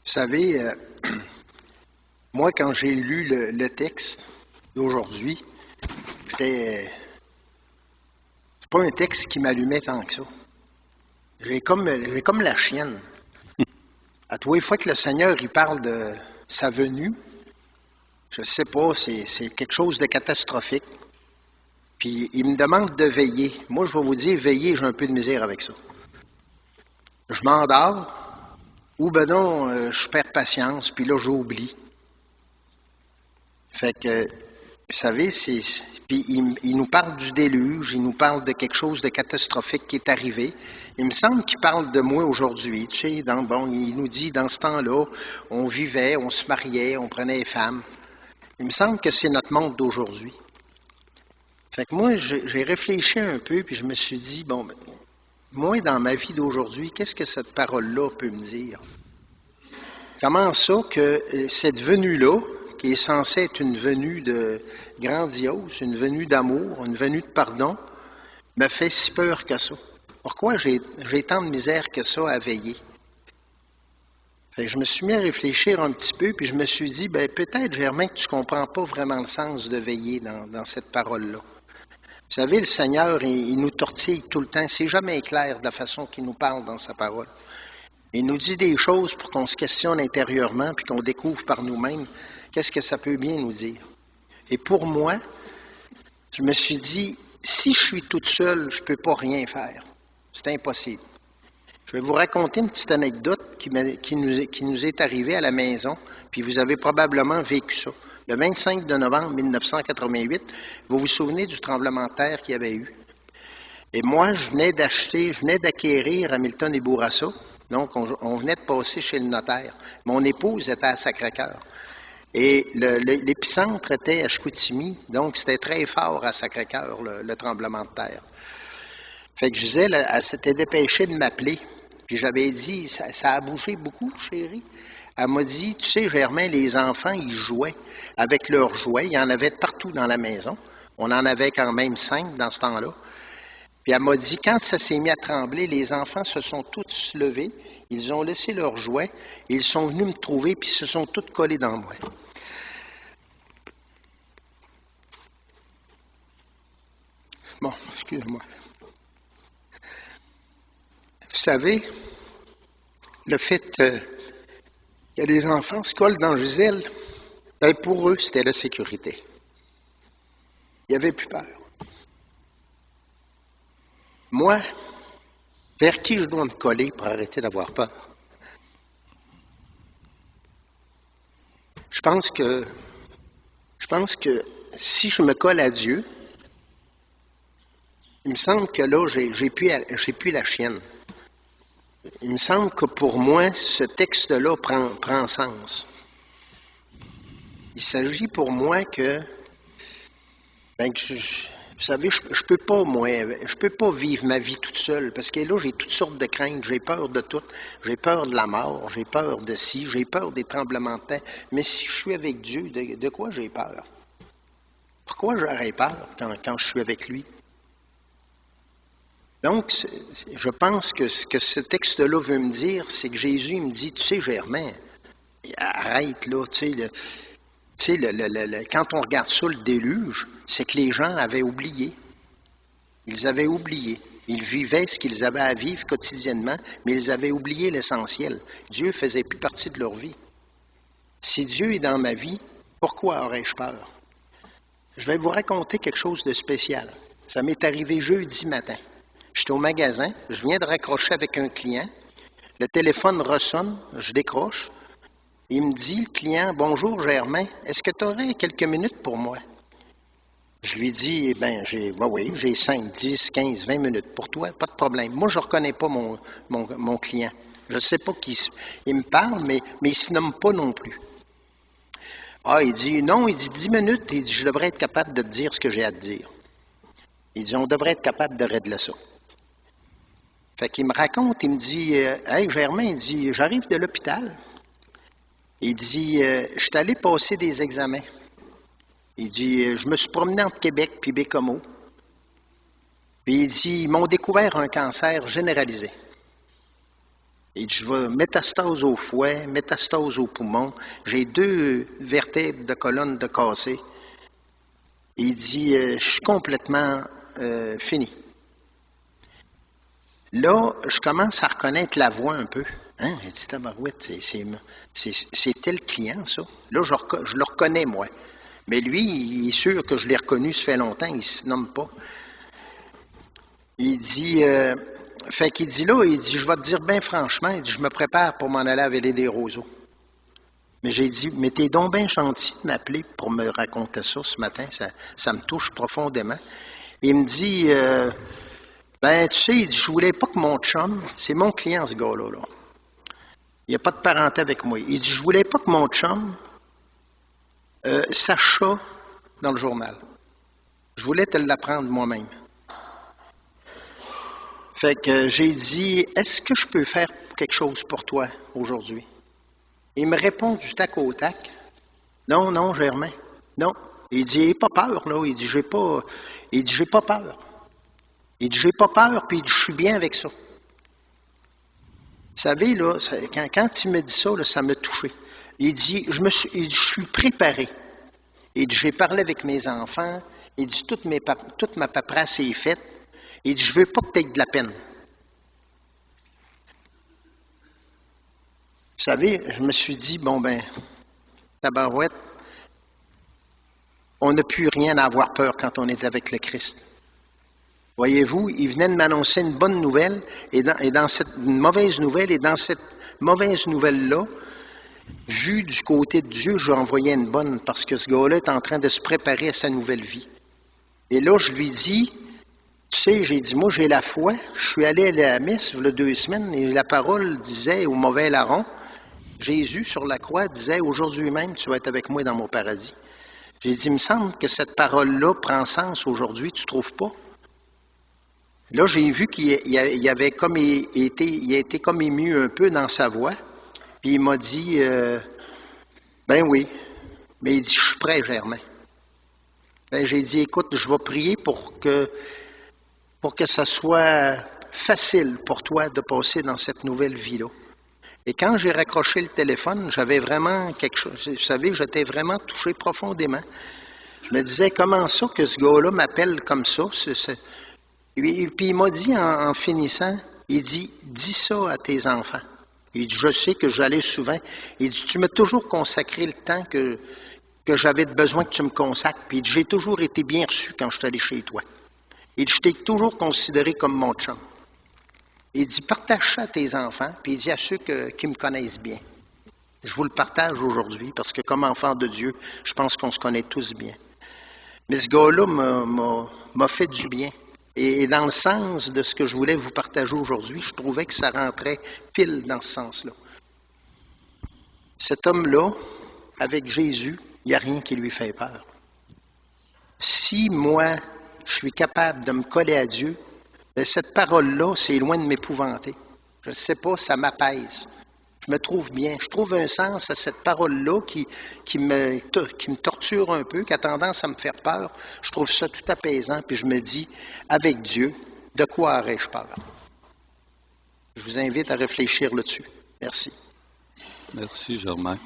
Vous savez, moi, quand j'ai lu le texte d'aujourd'hui, c'est pas un texte qui m'allumait tant que ça. J'ai comme la chienne. À tous les fois que le Seigneur il parle de sa venue, je sais pas, c'est quelque chose de catastrophique. Puis il me demande de veiller. Moi, je vais vous dire, veiller, j'ai un peu de misère avec ça. Je m'endors, ou ben non, je perds patience, puis là, j'oublie. Fait que, vous savez, puis il nous parle du déluge, il nous parle de quelque chose de catastrophique qui est arrivé. Il me semble qu'il parle de moi aujourd'hui, tu sais, il nous dit, dans ce temps-là, on vivait, on se mariait, on prenait les femmes. Il me semble que c'est notre monde d'aujourd'hui. Fait que moi, j'ai réfléchi un peu, puis je me suis dit, bon, moi, dans ma vie d'aujourd'hui, qu'est-ce que cette parole-là peut me dire? Comment ça que cette venue-là, qui est censée être une venue de grandiose, une venue d'amour, une venue de pardon, me fait si peur que ça? Pourquoi j'ai tant de misère que ça à veiller? Fait que je me suis mis à réfléchir un petit peu, puis je me suis dit, ben peut-être, Germain, que tu ne comprends pas vraiment le sens de veiller dans cette parole-là. Vous savez, le Seigneur, il nous tortille tout le temps. C'est jamais clair de la façon qu'il nous parle dans sa parole. Il nous dit des choses pour qu'on se questionne intérieurement, puis qu'on découvre par nous-mêmes qu'est-ce que ça peut bien nous dire. Et pour moi, je me suis dit, si je suis toute seule, je ne peux pas rien faire. C'est impossible. Je vais vous raconter une petite anecdote qui nous est arrivée à la maison, puis vous avez probablement vécu ça. Le 25 de novembre 1988, vous vous souvenez du tremblement de terre qu'il y avait eu. Et moi, je venais d'acquérir Hamilton et Bourassa. Donc, on venait de passer chez le notaire. Mon épouse était à Sacré-Cœur. Et l'épicentre était à Chicoutimi. Donc, c'était très fort à Sacré-Cœur, le tremblement de terre. Fait que Gisèle, elle s'était dépêchée de m'appeler. Puis j'avais dit, ça a bougé beaucoup, chérie. Elle m'a dit, tu sais, Germain, les enfants, ils jouaient avec leurs jouets. Il y en avait partout dans la maison. On en avait quand même 5 dans ce temps-là. Puis elle m'a dit, quand ça s'est mis à trembler, les enfants se sont tous levés, ils ont laissé leurs jouets, et ils sont venus me trouver, puis ils se sont tous collés dans moi. Bon, excusez-moi. Vous savez, le fait que les enfants se collent dans Gisèle, bien pour eux, c'était la sécurité. Il n'y avait plus peur. Moi, vers qui je dois me coller pour arrêter d'avoir peur? Je pense que si je me colle à Dieu, il me semble que là, j'ai plus la chienne. Il me semble que pour moi, ce texte-là prend sens. Il s'agit pour moi que, vous savez, je peux pas, moi, je peux pas vivre ma vie toute seule, parce que là, j'ai toutes sortes de craintes, j'ai peur de tout, j'ai peur de la mort, j'ai peur de ci, j'ai peur des tremblements de terre, mais si je suis avec Dieu, de quoi j'ai peur? Pourquoi j'aurais peur quand je suis avec lui? Donc, je pense que ce que ce texte-là veut me dire, c'est que Jésus me dit, tu sais, Germain, arrête là, tu sais, quand on regarde ça, le déluge, c'est que les gens avaient oublié. Ils avaient oublié. Ils vivaient ce qu'ils avaient à vivre quotidiennement, mais ils avaient oublié l'essentiel. Dieu faisait plus partie de leur vie. Si Dieu est dans ma vie, pourquoi aurais-je peur? Je vais vous raconter quelque chose de spécial. Ça m'est arrivé jeudi matin. J'étais au magasin, je viens de raccrocher avec un client. Le téléphone ressonne, je décroche. Il me dit, le client, bonjour Germain, est-ce que tu aurais quelques minutes pour moi? Je lui dis, oui, j'ai 5, 10, 15, 20 minutes pour toi, pas de problème. Moi, je ne reconnais pas mon client. Je ne sais pas qui il me parle, mais il ne se nomme pas non plus. Ah, il dit, non, il dit 10 minutes, il dit, je devrais être capable de te dire ce que j'ai à te dire. Il dit, on devrait être capable de régler ça. Fait qu'il me raconte, il me dit, hey Germain, il dit, j'arrive de l'hôpital. Il dit, je suis allé passer des examens. Il dit, je me suis promené entre Québec puis Bécomo. Puis il dit, ils m'ont découvert un cancer généralisé. Il dit, je vais métastase au foie, métastase au poumon. J'ai 2 vertèbres de colonne de cassées. Il dit, je suis complètement fini. Là, je commence à reconnaître la voix un peu. Hein? J'ai dit, tabarouette, c'est tel client, ça. Là, je le reconnais, moi. Mais lui, il est sûr que je l'ai reconnu, ça fait longtemps, il ne se nomme pas. Il dit, fait qu'il dit là, il dit, je vais te dire bien franchement, il dit, je me prépare pour m'en aller à Vallée des Roseaux. Mais j'ai dit, mais t'es donc bien gentil de m'appeler pour me raconter ça ce matin, ça me touche profondément. Il me dit, ben, tu sais, il dit, je voulais pas que mon chum, c'est mon client ce gars-là, là. Il n'y a pas de parenté avec moi. Il dit, je voulais pas que mon chum sache ça dans le journal. Je voulais te l'apprendre moi-même. Fait que j'ai dit, est-ce que je peux faire quelque chose pour toi aujourd'hui? Il me répond du tac au tac. Non, non, Germain. Non. Il dit, n'aie pas peur, là. Il dit, j'ai pas peur. Il dit, j'ai pas peur, puis il dit, je suis bien avec ça. Vous savez, là, quand il me dit ça, là, ça m'a touché. Il dit, je suis préparé. Il dit, j'ai parlé avec mes enfants. Il dit, toute ma paperasse est faite. Il dit, je veux pas que tu aies de la peine. Vous savez, je me suis dit, bon ben, tabarouette, on n'a plus rien à avoir peur quand on est avec le Christ. Voyez-vous, il venait de m'annoncer une bonne nouvelle, une mauvaise nouvelle, et dans cette mauvaise nouvelle-là, vu du côté de Dieu, je lui envoyais une bonne, parce que ce gars-là est en train de se préparer à sa nouvelle vie. Et là, je lui dis, tu sais, j'ai dit, moi, j'ai la foi, je suis allé à la messe il y a 2 semaines, et la parole disait au mauvais larron, Jésus, sur la croix, disait, aujourd'hui même, tu vas être avec moi dans mon paradis. J'ai dit, il me semble que cette parole-là prend sens aujourd'hui, tu ne trouves pas? Là, j'ai vu qu'il avait comme il a été comme ému un peu dans sa voix, puis il m'a dit, ben oui, mais il dit, je suis prêt, Germain. Ben, j'ai dit, écoute, je vais prier pour que ça soit facile pour toi de passer dans cette nouvelle vie-là. Et quand j'ai raccroché le téléphone, j'avais vraiment quelque chose, vous savez, j'étais vraiment touché profondément. Je me disais, comment ça que ce gars-là m'appelle comme ça? Et puis il m'a dit en finissant, il dit, dis ça à tes enfants. Il dit, je sais que j'allais souvent. Il dit, tu m'as toujours consacré le temps que j'avais besoin que tu me consacres. Puis il dit, j'ai toujours été bien reçu quand je suis allé chez toi. Il dit, je t'ai toujours considéré comme mon chum. Il dit, partage ça à tes enfants, puis il dit à ceux qui me connaissent bien. Je vous le partage aujourd'hui, parce que comme enfant de Dieu, je pense qu'on se connaît tous bien. Mais ce gars-là m'a fait du bien. Et dans le sens de ce que je voulais vous partager aujourd'hui, je trouvais que ça rentrait pile dans ce sens-là. Cet homme-là, avec Jésus, il n'y a rien qui lui fait peur. Si moi, je suis capable de me coller à Dieu, bien, cette parole-là, c'est loin de m'épouvanter. Je ne sais pas, ça m'apaise. Je me trouve bien. Je trouve un sens à cette parole-là qui me torture un peu, qui a tendance à me faire peur. Je trouve ça tout apaisant, puis je me dis, avec Dieu, de quoi aurais-je peur? Je vous invite à réfléchir là-dessus. Merci. Merci, Germain.